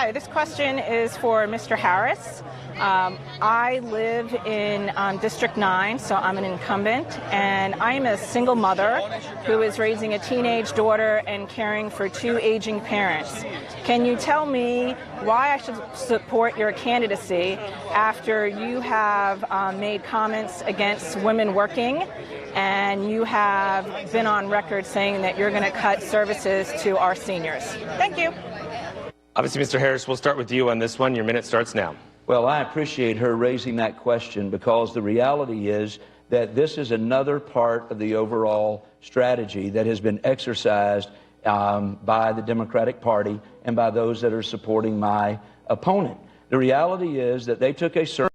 Hi, this question is for Mr. Harris. I live in District 9, so I'm an incumbent, and I'm a single mother who is raising a teenage daughter and caring for two aging parents. Can you tell me why I should support your candidacy after you have made comments against women working, and you have been on record saying that you're going to cut services to our seniors? Thank you. Obviously, Mr. Harris, we'll start with you on this one. Your minute starts now. Well, I appreciate her raising that question, because the reality is that this is another part of the overall strategy that has been exercised by the Democratic Party and by those that are supporting my opponent. The reality is that they took a sermon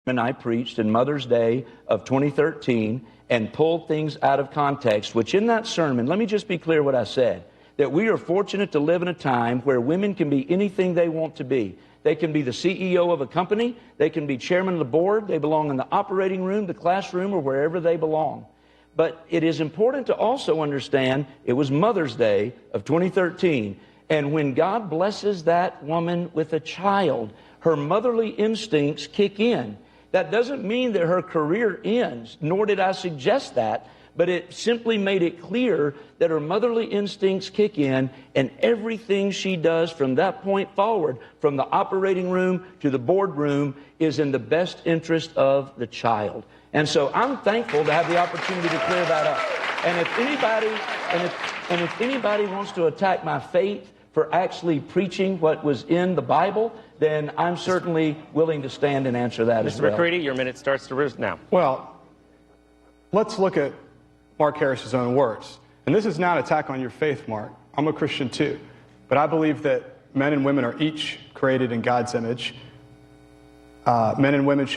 I preached in Mother's Day of 2013 and pulled things out of context, which in that sermon, let me just be clear what I said, that we are fortunate to live in a time where women can be anything they want to be. They can be the CEO of a company, they can be chairman of the board, they belong in the operating room, the classroom, or wherever they belong. But it is important to also understand it was Mother's Day of 2013, and when God blesses that woman with a child, her motherly instincts kick in. That doesn't mean that her career ends, nor did I suggest that, but it simply made it clear that her motherly instincts kick in, and everything she does from that point forward, from the operating room to the boardroom, is in the best interest of the child. And so I'm thankful to have the opportunity to clear that up. And if anybody wants to attack my faith for actually preaching what was in the Bible, then I'm certainly willing to stand and answer that as well. Mr. McCready, your minute starts to now. Well, let's look at Mark Harris's own words. And this is not an attack on your faith, Mark. I'm a Christian too. But I believe that men and women are each created in God's image. Men and women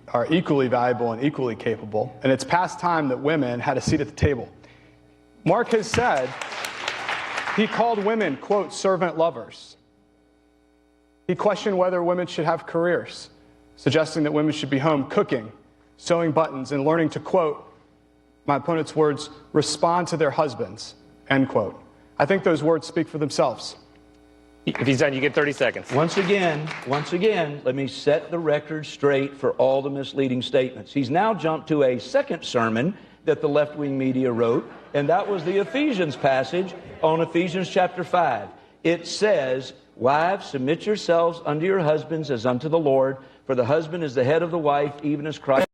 are equally valuable and equally capable. And it's past time that women had a seat at the table. Mark has said, he called women, quote, servant lovers. He questioned whether women should have careers, suggesting that women should be home cooking, sewing buttons, and learning to, quote, my opponent's words, respond to their husbands, end quote. I think those words speak for themselves. If he's done, you get 30 seconds. Once again, let me set the record straight for all the misleading statements. He's now jumped to a second sermon that the left-wing media wrote, and that was the Ephesians passage on Ephesians chapter 5. It says, wives, submit yourselves unto your husbands as unto the Lord, for the husband is the head of the wife, even as Christ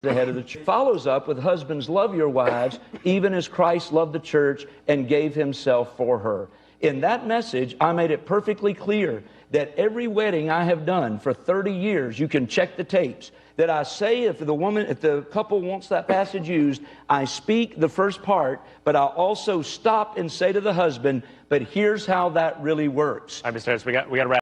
the head of the church. Follows up with, husbands, love your wives, even as Christ loved the church and gave himself for her. In that message, I made it perfectly clear that every wedding I have done for 30 years, you can check the tapes, that I say if the couple wants that passage used, I speak the first part, but I'll also stop and say to the husband, but here's how that really works. All right, Mr. Harris, we got to wrap.